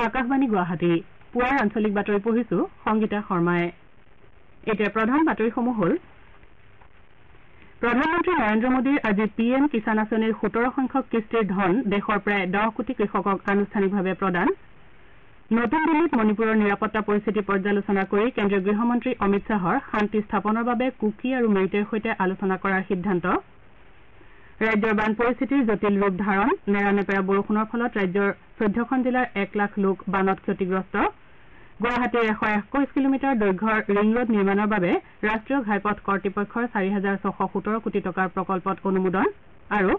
আকাশবাণী গুৱাহাটী পুৱাৰ আঞ্চলিক বাতৰি পঢ়িছো সংগীতা শৰ্মাই এতিয়া প্ৰধান বাতৰিসমূহ হ'ল প্ৰধানমন্ত্ৰী নৰেন্দ্ৰ মোদীৰ আজি পিএম কিষাণ আঁচনিৰ ১৭ সংখ্যক কিস্তিৰ ধন দেশৰ প্ৰায় 10 কোটি কৃষকক আনুষ্ঠানিকভাৱে প্ৰদান নতুন দিল্লীত মণিপুৰৰ নিৰাপত্তা পৰিস্থিতি পৰ্যালোচনা কৰি কেন্দ্ৰীয় গৃহমন্ত্ৰী অমিত শ্বাহৰ শান্তি স্থাপনৰ বাবে কুকি আৰু মেইটেৰ সৈতে আলোচনা কৰাৰ সিদ্ধান্ত ৰাজ্যৰ বান পৰিস্থিতিৰ জটিল ৰূপ ধাৰণ নেৰানেপেৰা বৰষুণৰ ফলত ৰাজ্যৰ ১৪খন জিলাৰ ১ লাখ লোক বানত ক্ষতিগ্ৰস্ত গুৱাহাটীৰ ১২১ কিলোমিটাৰ দৈৰ্ঘ্যৰ ৰিং ৰোড নিৰ্মাণৰ বাবে ৰাষ্ট্ৰীয় ঘাইপথ কৰ্তৃপক্ষৰ ৪,৬১৭ কোটি টকাৰ প্ৰকল্পত অনুমোদন আৰু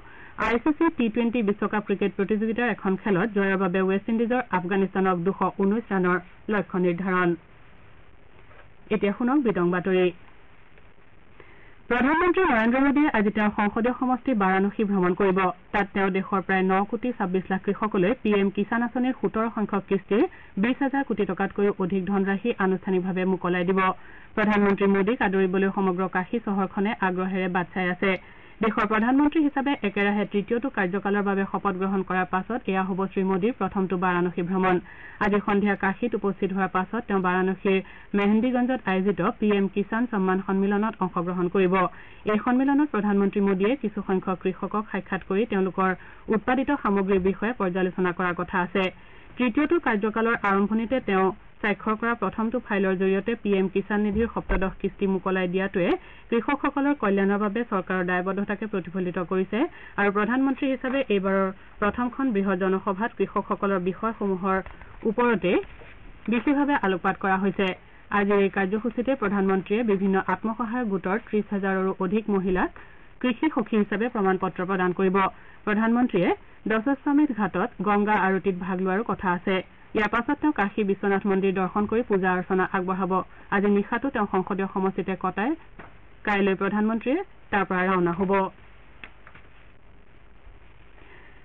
ICC T20 বিশ্বকাপ ক্ৰিকেট প্ৰতিযোগিতাৰ এখন খেলত জয়ৰ বাবে ৱেষ্ট ইণ্ডিজৰ আফগানিস্তানক ২১৯ ৰানৰ লক্ষ্য নিৰ্ধাৰণ এতিয়া শুনক বিতং বাতৰি প্ৰধানমন্ত্ৰী নৰেন্দ্ৰ মোদীয়ে আজি তেওঁৰ সংসদীয় সমষ্টি বাৰাণসী ভ্ৰমণ কৰিব তাত তেওঁ দেশৰ প্ৰায় ৯ কোটি ২৬ লাখ কৃষকলৈ পিএম কিষাণ আঁচনিৰ ১৭ সংখ্যক কিস্তিৰ ২০,০০০ কোটি টকাতকৈও অধিক ধনৰাশি আনুষ্ঠানিকভাৱে মোকলাই দিব প্ৰধানমন্ত্ৰী মোদীক আদৰিবলৈ সমগ্ৰ কাশী চহৰখনে আগ্ৰহেৰে বাট চাই আছে দেশৰ প্ৰধানমন্ত্ৰী হিচাপে একেৰাহে তৃতীয়টো কাৰ্যকালৰ বাবে শপত গ্ৰহণ কৰাৰ পাছত এয়া হ'ব শ্ৰীমোদীৰ প্ৰথমটো বাৰাণসী ভ্ৰমণ আজি সন্ধিয়া কাশীত উপস্থিত হোৱাৰ পাছত তেওঁ বাৰাণসীৰ মেহন্দীগঞ্জত আয়োজিত পিএম কিষাণ সন্মান সন্মিলনত অংশগ্ৰহণ কৰিব এই সন্মিলনত প্ৰধানমন্ত্ৰী মোদীয়ে কিছুসংখ্যক কৃষকক সাক্ষাৎ কৰি তেওঁলোকৰ উৎপাদিত সামগ্ৰীৰ বিষয়ে পৰ্যালোচনা কৰাৰ কথা আছে তৃতীয়টো কাৰ্যকালৰ আৰম্ভণিতে তেওঁ স্বাক্ষৰ কৰা প্ৰথমটো ফাইলৰ জৰিয়তে পিএম কিষাণ নিধিৰ সপ্তদশ কিস্তি মোকলাই দিয়াটোৱে কৃষকসকলৰ কল্যাণৰ বাবে চৰকাৰৰ দায়বদ্ধতাকে প্ৰতিফলিত কৰিছে আৰু প্ৰধানমন্ত্ৰী হিচাপে এইবাৰৰ প্ৰথমখন বৃহৎ জনসভাত কৃষকসকলৰ বিষয়সমূহৰ ওপৰতে বিশেষভাৱে আলোকপাত কৰা হৈছে আজিৰ এই কাৰ্যসূচীতে প্ৰধানমন্ত্ৰীয়ে বিভিন্ন আত্মসহায়ক গোটৰ ৩০,০০০ৰো অধিক মহিলাক কৃষি সখী হিচাপে প্ৰমাণ পত্ৰ প্ৰদান কৰিব প্ৰধানমন্ত্ৰীয়ে দশস্বমেধ ঘাটত গংগা আৰতিত ভাগ লোৱাৰো কথা আছে ইয়াৰ পাছত তেওঁ কাশী বিশ্বনাথ মন্দিৰ দৰ্শন কৰি পূজা অৰ্চনা আগবঢ়াব আজি নিশাটো তেওঁ সংসদীয় সমষ্টিতে কটাই কাইলৈ প্ৰধানমন্ত্ৰীয়ে তাৰ পৰা ৰাওনা হ'ব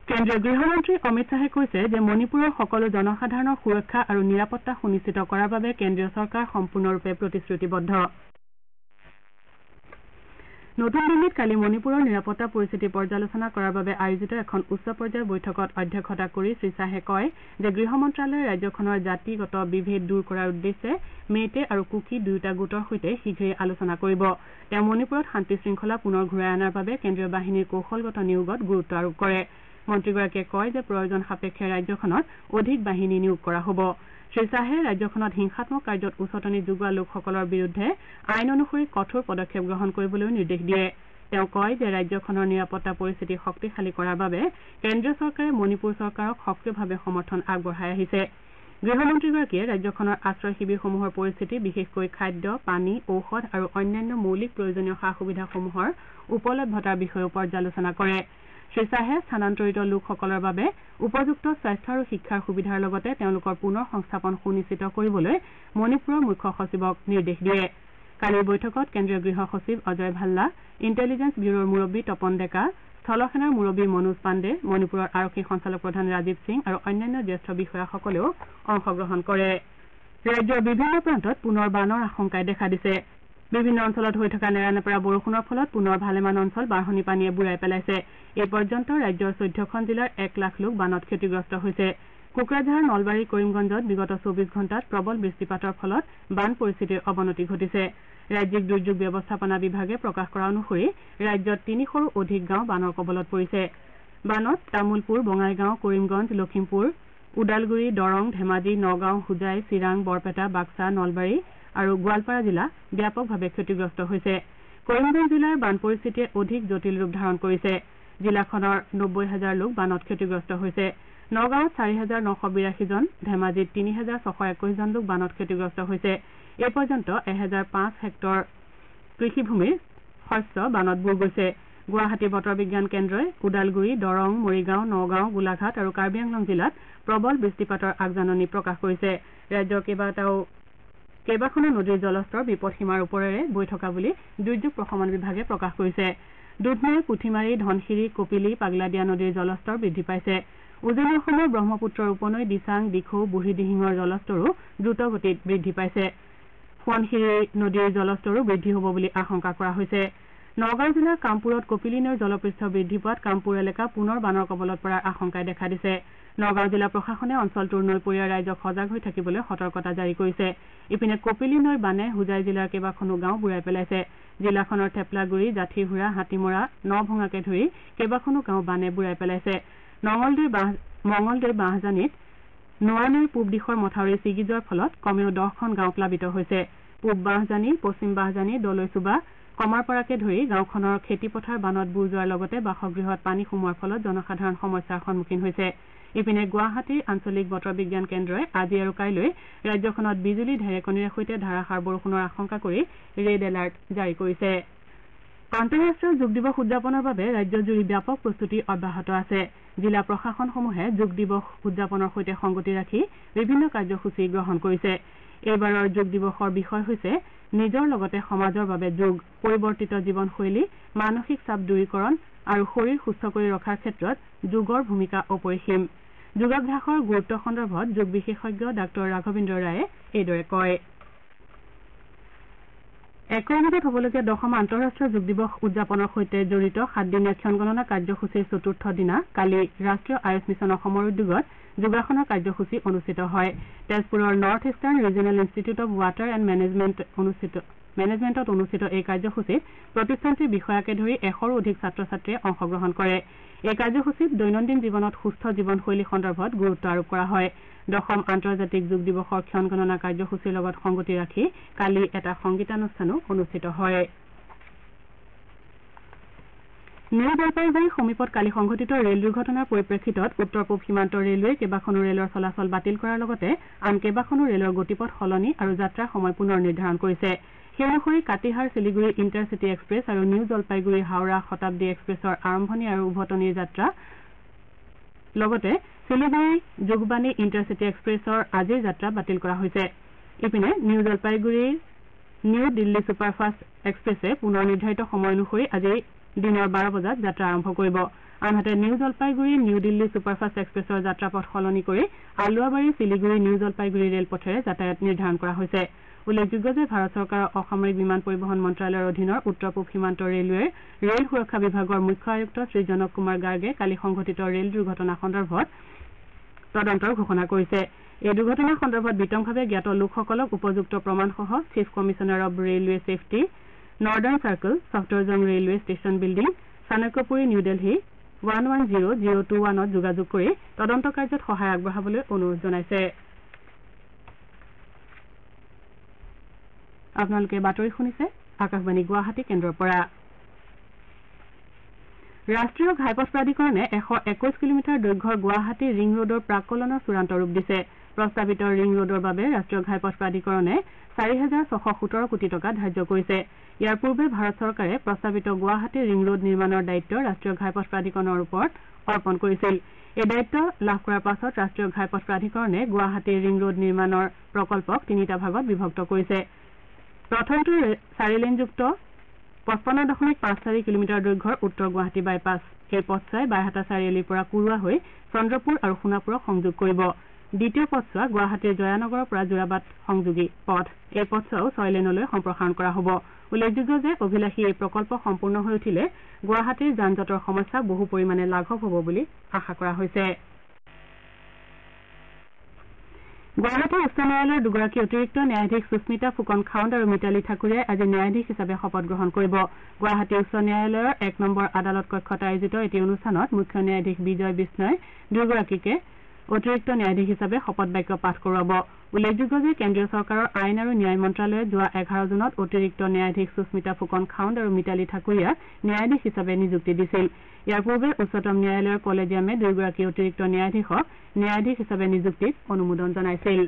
কেন্দ্ৰীয় গৃহমন্ত্ৰী অমিত শ্বাহে কৈছে যে মণিপুৰৰ সকলো জনসাধাৰণৰ সুৰক্ষা আৰু নিৰাপত্তা সুনিশ্চিত কৰাৰ বাবে কেন্দ্ৰীয় চৰকাৰ সম্পূৰ্ণৰূপে প্ৰতিশ্ৰুতিবদ্ধ নতুন দিল্লীত কালি মণিপুৰৰ নিৰাপত্তা পৰিস্থিতি পৰ্যালোচনা কৰাৰ বাবে আয়োজিত এখন উচ্চ পৰ্যায়ৰ বৈঠকত অধ্যক্ষতা কৰি শ্ৰীশ্বাহে কয় যে গৃহ মন্ত্ৰালয়ে ৰাজ্যখনৰ জাতিগত বিভেদ দূৰ কৰাৰ উদ্দেশ্যে মেইটে আৰু কুকি দুয়োটা গোটৰ সৈতে শীঘ্ৰেই আলোচনা কৰিব তেওঁ মণিপুৰত শান্তি শৃংখলা পুনৰ ঘূৰাই অনাৰ বাবে কেন্দ্ৰীয় বাহিনীৰ কৌশলগত নিয়োগত গুৰুত্ব আৰোপ কৰে মন্ত্ৰীগৰাকীয়ে কয় যে প্ৰয়োজন সাপেক্ষে ৰাজ্যখনত অধিক বাহিনী নিয়োগ কৰা হ'ব শ্ৰীশ্বাহে ৰাজ্যখনত হিংসাত্মক কাৰ্যত উচতনি যোগোৱা লোকসকলৰ বিৰুদ্ধে আইন অনুসৰি কঠোৰ পদক্ষেপ গ্ৰহণ কৰিবলৈ নিৰ্দেশ দিয়ে তেওঁ কয় যে ৰাজ্যখনৰ নিৰাপত্তা পৰিস্থিতি শক্তিশালী কৰাৰ বাবে কেন্দ্ৰীয় চৰকাৰে মণিপুৰ চৰকাৰক সক্ৰিয়ভাৱে সমৰ্থন আগবঢ়াই আহিছে গৃহমন্ত্ৰীগৰাকীয়ে ৰাজ্যখনৰ আশ্ৰয় শিবিৰসমূহৰ পৰিস্থিতি বিশেষকৈ খাদ্য পানী ঔষধ আৰু অন্যান্য মৌলিক প্ৰয়োজনীয় সা সুবিধাসমূহৰ উপলব্ধতাৰ বিষয়েও পৰ্যালোচনা কৰে শ্ৰীশ্বাহে স্থানান্তৰিত লোকসকলৰ বাবে উপযুক্ত স্বাস্থ্য আৰু শিক্ষাৰ সুবিধাৰ লগতে তেওঁলোকৰ পুনৰ সংস্থাপন সুনিশ্চিত কৰিবলৈ মণিপুৰৰ মুখ্য সচিবক নিৰ্দেশ দিয়ে কালিৰ বৈঠকত কেন্দ্ৰীয় গৃহ সচিব অজয় ভাল্লা ইণ্টেলিজেন্স ব্যুৰোৰ মুৰব্বী তপন ডেকা স্থলসেনাৰ মুৰব্বী মনোজ পাণ্ডে মণিপুৰৰ আৰক্ষী সঞ্চালক প্ৰধান ৰাজীৱ সিং আৰু অন্যান্য জ্যেষ্ঠ বিষয়াসকলেও অংশগ্ৰহণ কৰে ৰাজ্যৰ বিভিন্ন প্ৰান্তত পুনৰ বানৰ আশংকাই দেখা দিছে বিভিন্ন অঞ্চলত হৈ থকা নেৰানেপেৰা বৰষুণৰ ফলত পুনৰ ভালেমান অঞ্চল বাঢ়নি পানীয়ে বুৰাই পেলাইছে এই পৰ্যন্ত ৰাজ্যৰ ১৪খন জিলাৰ ১ লাখ লোক বানত ক্ষতিগ্ৰস্ত হৈছে কোকৰাঝাৰ নলবাৰী কৰিমগঞ্জত বিগত ২৪ ঘণ্টাত প্ৰবল বৃষ্টিপাতৰ ফলত বান পৰিস্থিতিৰ অৱনতি ঘটিছে ৰাজ্যিক দুৰ্যোগ ব্যৱস্থাপনা বিভাগে প্ৰকাশ কৰা অনুসৰি ৰাজ্যত ৩০০ৰো অধিক গাঁও বানৰ কবলত পৰিছে বানত তামুলপুৰ বঙাইগাঁও কৰিমগঞ্জ লখিমপুৰ ওদালগুৰি দৰং ধেমাজি নগাঁও হোজাই চিৰাং বৰপেটা বাক্সা নলবাৰী আৰু গোৱালপাৰা জিলা ব্যাপকভাৱে ক্ষতিগ্ৰস্ত হৈছে কৰিমগঞ্জ জিলাৰ বান পৰিস্থিতিয়ে অধিক জটিল ৰূপ ধাৰণ কৰিছে জিলাখনৰ ৯০,০০০ লোক বানত ক্ষতিগ্ৰস্ত হৈছে নগাঁৱত ৪,৯৮২ জন ধেমাজিত ৩,৬২১ জন লোক বানত ক্ষতিগ্ৰস্ত হৈছে এই পৰ্যন্ত ১,০০৫ হেক্টৰ কৃষিভূমিৰ শস্য বানত বুৰ গৈছে গুৱাহাটী বতৰ বিজ্ঞান কেন্দ্ৰই ওদালগুৰি দৰং মৰিগাঁও নগাঁও গোলাঘাট আৰু কাৰ্বি আংলং জিলাত প্ৰবল বৃষ্টিপাতৰ আগজাননী প্ৰকাশ কৰিছে ৰাজ্যৰ কেইবাখনো নদীৰ জলস্তৰ বিপদসীমাৰ ওপৰেৰে বৈ থকা বুলি দুৰ্যোগ প্ৰশমন বিভাগে প্ৰকাশ কৰিছে দুধনৈ পুঠিমাৰী ধনশিৰি কপিলী পাগলাদিয়া নদীৰ জলস্তৰ বৃদ্ধি পাইছে উজনি অসমৰ ব্ৰহ্মপুত্ৰৰ উপনৈ দিচাং দিখৌ বুঢ়ীদিহিঙৰ জলস্তৰো দ্ৰুতগতিত বৃদ্ধি পাইছে সোৱণশিৰি নদীৰ জলস্তৰো বৃদ্ধি হ'ব বুলি আশংকা কৰা হৈছে নগাঁও জিলাৰ কামপুৰত কপিলী নৈৰ জলপৃষ্ঠ বৃদ্ধি পোৱাত কামপুৰ এলেকা পুনৰ বানৰ কবলত পৰাৰ আশংকাই দেখা দিছে নগাঁও জিলা প্ৰশাসনে অঞ্চলটোৰ নৈপৰীয়া ৰাইজক সজাগ হৈ থাকিবলৈ সতৰ্কতা জাৰি কৰিছে। ইপিনে কপিলী নৈৰ বানে হোজাই জিলাৰ কেইবাখনো গাঁও বুৰাই পেলাইছে। জিলাখনৰ থেপলাগুৰি, জাঠিহুৰা, হাতীমৰা, নভঙাকে ধৰি কেইবাখনো গাঁও বানে বুৰাই পেলাইছে। মঙলদৈ বাঁহজানিত নোৱা নৈৰ পূব দিশৰ মথাউৰি ছিগি যোৱাৰ ফলত কমেও 10খন গাঁও প্লাবিত হৈছে। পূব বাঁহজানি, পশ্চিম বাঁহজানি, দলৈচুবা, কমাৰপাৰাকে ধৰি গাঁওখনৰ খেতিপথাৰ বানত বুৰ যোৱাৰ লগতে বাসগৃহত পানী সোমোৱাৰ ফলত জনসাধাৰণ সমস্যাৰ সন্মুখীন হৈছে। ইপিনে গুৱাহাটীৰ আঞ্চলিক বতৰ বিজ্ঞান কেন্দ্ৰই আজি আৰু কাইলৈ ৰাজ্যখনত বিজুলী ঢেৰেকণীৰে সৈতে ধাৰাসাৰ বৰষুণৰ আশংকা কৰি ৰেড এলাৰ্ট জাৰি কৰিছে। আন্তঃৰাষ্ট্ৰীয় যোগ দিৱস উদযাপনৰ বাবে ৰাজ্যজুৰি ব্যাপক প্ৰস্তুতি অব্যাহত আছে। জিলা প্ৰশাসনসমূহে যোগ দিৱস উদযাপনৰ সৈতে সংগতি ৰাখি বিভিন্ন কাৰ্যসূচী গ্ৰহণ কৰিছে। এইবাৰৰ যোগ দিৱসৰ বিষয় হৈছে নিজৰ লগতে সমাজৰ বাবে যোগ, পৰিৱৰ্তিত জীৱনশৈলী, মানসিক চাপ দূৰীকৰণ আৰু শৰীৰ সুস্থ কৰি ৰখাৰ ক্ষেত্ৰত যোগৰ ভূমিকা অপৰিসীম। যোগাভ্যাসৰ গুৰুত্ব সন্দৰ্ভত যোগ বিশেষজ্ঞ ডাঃ ৰাঘবেন্দ্ৰ ৰায়ে এইদৰে কয়। এপ্ৰিলত হ'বলগীয়া 10ম আন্তঃৰাষ্ট্ৰীয় যোগ দিৱস উদযাপনৰ সৈতে জড়িত 7দিনীয়া ক্ষণগণনা কাৰ্যসূচীৰ চতুৰ্থ দিনা কালি ৰাষ্ট্ৰীয় আয়ুষ মিছন অসমৰ উদ্যোগত যোগাসনৰ কাৰ্যসূচী অনুষ্ঠিত হয়। তেজপুৰৰ North Eastern Regional Institute of Water and মেনেজমেণ্টত অনুষ্ঠিত এই কাৰ্যসূচীত প্ৰতিষ্ঠানটিৰ বিষয়াকে ধৰি 100ৰো অধিক ছাত্ৰ ছাত্ৰীয়ে অংশগ্ৰহণ কৰে। এই কাৰ্যসূচীত দৈনন্দিন জীৱনত সুস্থ জীৱনশৈলী সন্দৰ্ভত গুৰুত্ব আৰোপ কৰা হয়। 10ম আন্তৰ্জাতিক যোগ দিৱসৰ ক্ষণগণনা কাৰ্যসূচীৰ লগত সংগতি ৰাখি কালি এটা সংগীতানুষ্ঠানো অনুষ্ঠিত হয়। নিউ জলপাইগুৰিৰ সমীপত কালি সংঘটিত ৰেল দুৰ্ঘটনাৰ পৰিপ্ৰেক্ষিতত উত্তৰ পূব সীমান্ত ৰেলৱে কেইবাখনো ৰেলৰ চলাচল বাতিল কৰাৰ লগতে আন কেইবাখনো ৰেলৰ গতিপথ সলনি আৰু যাত্ৰাৰ সময় পুনৰ নিৰ্ধাৰণ কৰিছে। সেই অনুসৰি কাটিহাৰ শিলিগুৰি ইণ্টাৰচিটি এক্সপ্ৰেছ আৰু নিউ জলপাইগুৰি হাওৰা শতাব্দী এক্সপ্ৰেছৰ আৰম্ভণি আৰু উভতনিৰ যাত্ৰা লগতে শিলিগুৰি যোগবাণী ইণ্টাৰচিটি এক্সপ্ৰেছৰ আজিৰ যাত্ৰা বাতিল কৰা হৈছে। ইপিনে নিউ জলপাইগুৰিৰ নিউ দিল্লী ছুপাৰফাষ্ট এক্সপ্ৰেছে পুনৰ নিৰ্ধাৰিত সময় অনুসৰি আজি দিনৰ 12 বজাত যাত্ৰা আৰম্ভ কৰিব। আনহাতে new Jalpaiguri new Delhi superfast এক্সপ্ৰেছৰ যাত্ৰাপথ সলনি কৰি আলুৱাবাৰী শিলিগুৰি নিউ জলপাইগুৰি ৰেলপথেৰে যাতায়াত নিৰ্ধাৰণ কৰা হৈছে। উল্লেখযোগ্য যে ভাৰত চৰকাৰৰ অসামৰিক বিমান পৰিবহণ মন্ত্ৰালয়ৰ অধীনৰ উত্তৰ পূব সীমান্ত ৰেলৱেৰ ৰেল সুৰক্ষা বিভাগৰ মুখ্য আয়ুক্ত শ্ৰী জনক কুমাৰ গাৰ্গে কালি সংঘটিত ৰেল দুৰ্ঘটনা সন্দৰ্ভত তদন্তৰ ঘোষণা কৰিছে। এই দুৰ্ঘটনা সন্দৰ্ভত বিতংভাৱে জ্ঞাত লোকসকলক উপযুক্ত প্ৰমাণসহ Chief Commissioner of Railway Safety, Northern Circle, Safdarjung Railway Station Building, Chanakyapuri, New Delhi 110021ত যোগাযোগ কৰি তদন্ত কাৰ্যত সহায় আগবঢ়াবলৈ অনুৰোধ জনাইছে। আপোনালোকে বাতৰি শুনিছে আকাশবাণী গুৱাহাটী কেন্দ্ৰৰ পৰা। ৰাষ্ট্ৰীয় ঘাইপথ প্ৰাধিকৰণে 121 কিলোমিটাৰ দৈৰ্ঘ্যৰ গুৱাহাটী ৰিং ৰোডৰ প্ৰাককলনৰ চূড়ান্ত ৰূপ দিছে। প্ৰস্তাৱিত ৰিং ৰোডৰ বাবে ৰাষ্ট্ৰীয় ঘাইপথ প্ৰাধিকৰণে 4,617 কোটি টকা ধাৰ্য কৰিছে। ইয়াৰ পূৰ্বে ভাৰত চৰকাৰে প্ৰস্তাৱিত গুৱাহাটী ৰিং ৰোড নিৰ্মাণৰ দায়িত্ব ৰাষ্ট্ৰীয় ঘাইপথ প্ৰাধিকৰণৰ ওপৰত অৰ্পণ কৰিছিল। এই দায়িত্ব লাভ কৰাৰ পাছত ৰাষ্ট্ৰীয় ঘাইপথ প্ৰাধিকৰণে গুৱাহাটী ৰিং ৰোড নিৰ্মাণৰ প্ৰকল্পক 3টা ভাগত বিভক্ত কৰিছে। প্ৰথমটো 4 লেনযুক্ত 55.54 কিলোমিটাৰ দৈৰ্ঘ্যৰ উত্তৰ গুৱাহাটী বাইপাছ। এই পথছোৱাই বাইহাটা চাৰিআলিৰ পৰা কুৰুৱা হৈ চন্দ্ৰপুৰ আৰু সোণাপুৰক সংযোগ কৰিব। দ্বিতীয় পথছোৱা গুৱাহাটীৰ জয়ানগৰৰ পৰা যোৰাবাট সংযোগী পথ। এই পথছোৱাও 6 লেনলৈ সম্প্ৰসাৰণ কৰা হ'ব। উল্লেখযোগ্য যে অভিলাষী এই প্ৰকল্প সম্পূৰ্ণ হৈ উঠিলে গুৱাহাটীৰ যান জঁটৰ সমস্যা বহু পৰিমাণে লাঘৱ হ'ব বুলি আশা কৰা হৈছে। গুৱাহাটী উচ্চ ন্যায়ালয়ৰ দুগৰাকী অতিৰিক্ত ন্যায়াধীশ সুস্মিতা ফুকন খাউণ্ড আৰু মিতালী ঠাকুৰীয়াই আজি ন্যায়াধীশ হিচাপে শপত গ্ৰহণ কৰিব। গুৱাহাটী উচ্চ ন্যায়ালয়ৰ 1 নম্বৰ আদালত কক্ষত আয়োজিত এটি অনুষ্ঠানত মুখ্য ন্যায়াধীশ বিজয় বিষ্ণই দুয়োগৰাকীকে অতিৰিক্ত ন্যায়াধীশ হিচাপে শপত বাক্য পাঠ কৰোৱাব। উল্লেখযোগ্য যে কেন্দ্ৰীয় চৰকাৰৰ আইন আৰু ন্যায় মন্ত্ৰালয়ে যোৱা 11 জুনত অতিৰিক্ত ন্যায়াধীশ সুস্মিতা ফুকন খাউণ্ড আৰু মিতালী ঠাকুৰীয়াক ন্যায়াধীশ হিচাপে নিযুক্তি দিছিল। ইয়াৰ পূৰ্বে উচ্চতম ন্যায়ালয়ৰ কলেজিয়ামে দুয়োগৰাকী অতিৰিক্ত ন্যায়াধীশক ন্যায়াধীশ হিচাপে নিযুক্তিত অনুমোদন জনাইছিল।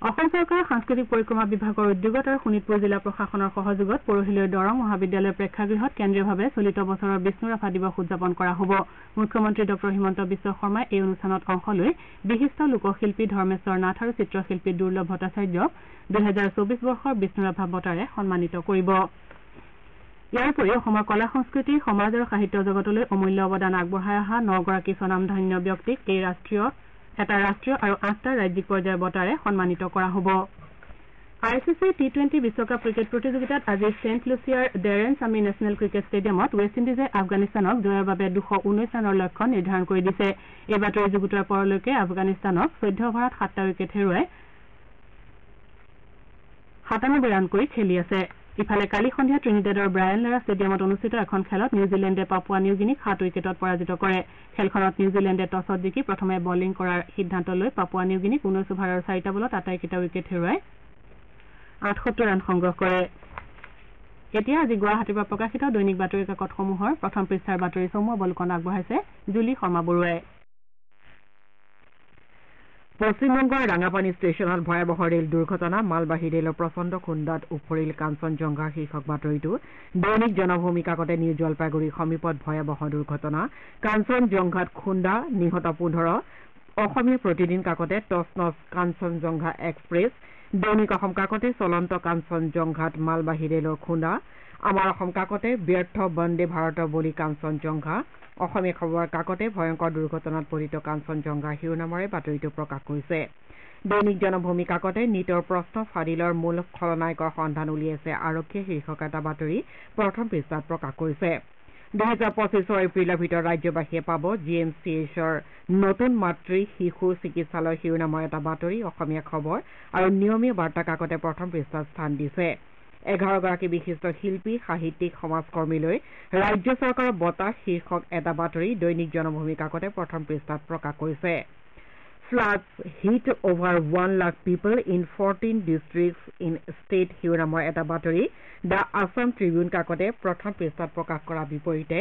অসম চৰকাৰৰ সাংস্কৃতিক পৰিক্ৰমা বিভাগৰ উদ্যোগত আৰু শোণিতপুৰ জিলা প্ৰশাসনৰ সহযোগত পৰহিলৈ দৰং মহাবিদ্যালয়ৰ প্ৰেক্ষাগৃহত কেন্দ্ৰীয়ভাৱে চলিত বছৰৰ বিষ্ণু ৰাভা দিৱস উদযাপন কৰা হ'ব। মুখ্যমন্ত্ৰী ডঃ হিমন্ত বিশ্ব শৰ্মাই এই অনুষ্ঠানত অংশ লৈ বিশিষ্ট লোকশিল্পী ধৰ্মেশ্বৰ নাথ আৰু চিত্ৰশিল্পী দুৰ্লভ ভট্টাচাৰ্যক 2024 বৰ্ষৰ বিষ্ণু ৰাভা বঁটাৰে সন্মানিত কৰিব। ইয়াৰ উপৰি অসমৰ কলা সংস্কৃতি সমাজ আৰু সাহিত্য জগতলৈ অমূল্য অৱদান আগবঢ়াই অহা 9গৰাকী স্বনামধন্য ব্যক্তিক এটা ৰাষ্ট্ৰীয় আৰু 8টা ৰাজ্যিক পৰ্যায়ৰ বঁটাৰে সন্মানিত কৰা হ'ব। ICC T20 বিশ্বকাপ ক্ৰিকেট প্ৰতিযোগিতাত আজি ছেণ্ট লুচিয়াৰ ডেৰেন ছামি নেশ্যনেল ক্ৰিকেট ষ্টেডিয়ামত ৱেষ্ট ইণ্ডিজে আফগানিস্তানক জয়ৰ বাবে 219 ৰানৰ লক্ষ্য নিৰ্ধাৰণ কৰি দিছে। এই বাতৰি যুগুতোৱাৰ পৰলৈকে আফগানিস্তানক 14 অভাৰত 7টা উইকেট হেৰুৱাই 97 ৰান কৰি খেলি আছে। ইফালে কালি সন্ধিয়া ট্ৰিনিডেডৰ ব্ৰায়ান লাৰা ষ্টেডিয়ামত অনুষ্ঠিত এখন খেলত নিউজিলেণ্ডে পাপুৱা নিউগিনিক 7 উইকেটত পৰাজিত কৰে। খেলখনত নিউজিলেণ্ডে টছত জিকি প্ৰথমে বলিং কৰাৰ সিদ্ধান্ত লৈ পাপুৱা নিউগিনিক 19 অভাৰৰ 4টা বলত আটাইকেইটা উইকেট হেৰুৱাই 78 ৰান সংগ্ৰহ কৰে। এতিয়া আজি গুৱাহাটীৰ পৰা প্ৰকাশিত দৈনিক বাতৰি কাকতসমূহৰ প্ৰথম পৃষ্ঠাৰ বাতৰি চমু অৱলোকন আগবঢ়াইছে জুলি শৰ্মা বৰুৱাই। পশ্চিমবংগৰ ৰাঙাপানী ষ্টেচনত ভয়াৱহ ৰেল দুৰ্ঘটনা, মালবাহী ৰেলৰ প্ৰচণ্ড খুন্দাত উফৰিল কাঞ্চনজংঘা শীৰ্ষক বাতৰিটো দৈনিক জনভূমি কাকতে নিউ জলপাইগুৰিৰ সমীপত ভয়াৱহ দুৰ্ঘটনা, কাঞ্চনজংঘাত খুন্দা, নিহত 15। অসমীয়া প্ৰতিদিন কাকতে টচনচ কাঞ্চনজংঘা এক্সপ্ৰেছ, দৈনিক অসম কাকতে চলন্ত কাঞ্চনজংঘাত মালবাহী ৰেলৰ খুন্দা, আমাৰ অসম কাকতে ব্যৰ্থ বন্দে ভাৰতৰ বলি কাঞ্চনজংঘা, অসমীয়া খবৰ কাকতে ভয়ংকৰ দুৰ্ঘটনাত পতিত কাঞ্চনজংঘা শিৰোনামেৰে বাতৰিটো প্ৰকাশ কৰিছে। দৈনিক জনভূমি কাকতে নিটৰ প্ৰশ্ন ফাদিলৰ মূল খলনায়কৰ সন্ধান উলিয়াইছে আৰক্ষীয়ে শীৰ্ষক এটা বাতৰি প্ৰথম পৃষ্ঠাত প্ৰকাশ কৰিছে। 2025 এপ্ৰিলৰ ভিতৰত ৰাজ্যবাসীয়ে পাব GMCHৰ নতুন মাতৃ শিশু চিকিৎসালয় শিৰোনামৰ এটা বাতৰি অসমীয়া খবৰ আৰু নিয়মীয়া বাৰ্তা কাকতে প্ৰথম পৃষ্ঠাত স্থান দিছে। 11 গৰাকী বিশিষ্ট শিল্পী, সাহিত্যিক, সমাজকৰ্মীলৈ ৰাজ্য চৰকাৰৰ বঁটা শীৰ্ষক এটা বাতৰি দৈনিক জনভূমি কাকতে প্ৰথম পৃষ্ঠাত প্ৰকাশ কৰিছে। Floods hit over 1 lakh people in 14 districts in state শিৰোনামৰ এটা বাতৰি দ্য আছাম ট্ৰিবিউন কাকতে প্ৰথম পৃষ্ঠাত প্ৰকাশ কৰাৰ বিপৰীতে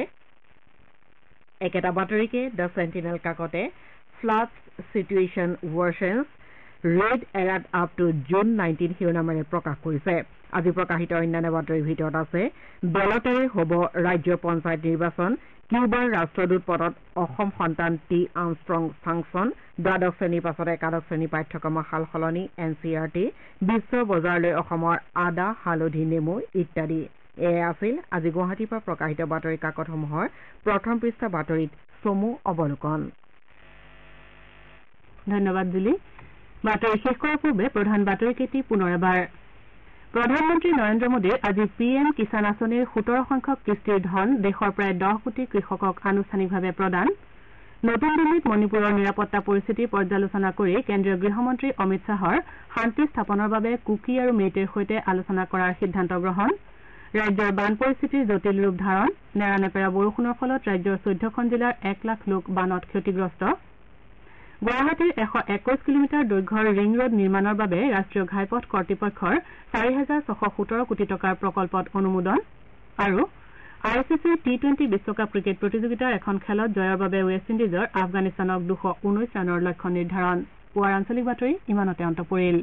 একেটা বাতৰিকে দ্য চেণ্টিনেল কাকতে floods situation worsens, red alert up to June 19 শিৰোনামেৰে প্ৰকাশ কৰিছে। আজি প্ৰকাশিত অন্যান্য বাতৰিৰ ভিতৰত আছে বেলতেৰে হ'ব ৰাজ্য পঞ্চায়ত নিৰ্বাচন, কিউবাৰ ৰাষ্ট্ৰদূত পদত অসম সন্তান টি আৰ্মষ্ট্ৰং ফাংচন, দ্বাদশ শ্ৰেণীৰ পাছত একাদশ শ্ৰেণী পাঠ্যক্ৰমৰ সাল সলনি NCERT, বিশ্ব বজাৰলৈ অসমৰ আদা, হালধি, নেমু ইত্যাদি। এয়াই আছিল আজি গুৱাহাটীৰ পৰা প্ৰকাশিত বাতৰি কাকতসমূহৰ প্ৰথম পৃষ্ঠা বাতৰিত চমু অৱলোকন। ধন্যবাদ জুলি। বাতৰি শেষ কৰাৰ পূৰ্বে প্ৰধান বাতৰিকেইটি পুনৰ এবাৰ। প্ৰধানমন্ত্ৰী নৰেন্দ্ৰ মোদীৰ আজি PM কিষাণ আঁচনিৰ 17 সংখ্যক কিস্তিৰ ধন দেশৰ প্ৰায় 10 কোটি কৃষকক আনুষ্ঠানিকভাৱে প্ৰদান। নতুন দিল্লীত মণিপুৰৰ নিৰাপত্তা পৰিস্থিতিৰ পৰ্যালোচনা কৰি কেন্দ্ৰীয় গৃহমন্ত্ৰী অমিত শ্বাহৰ শান্তি স্থাপনৰ বাবে কুকি আৰু মেইটেৰ সৈতে আলোচনা কৰাৰ সিদ্ধান্ত গ্ৰহণ। ৰাজ্যৰ বান পৰিস্থিতিৰ জটিল ৰূপ ধাৰণ, নেৰানেপেৰা বৰষুণৰ ফলত ৰাজ্যৰ 14খন জিলাৰ 1 লাখ লোক বানত ক্ষতিগ্ৰস্ত। গুৱাহাটীৰ 121 কিলোমিটাৰ দৈৰ্ঘ্যৰ ৰিং ৰোড নিৰ্মাণৰ বাবে ৰাষ্ট্ৰীয় ঘাইপথ কৰ্তৃপক্ষৰ 4,617 কোটি টকাৰ প্ৰকল্পত অনুমোদন। আৰু ICC T20 বিশ্বকাপ ক্ৰিকেট প্ৰতিযোগিতাৰ এখন খেলত জয়ৰ বাবে ৱেষ্ট ইণ্ডিজৰ আফগানিস্তানক 219 ৰানৰ লক্ষ্য নিৰ্ধাৰণ। পুৱাৰ আঞ্চলিক বাতৰি ইমানতে অন্ত পৰিল।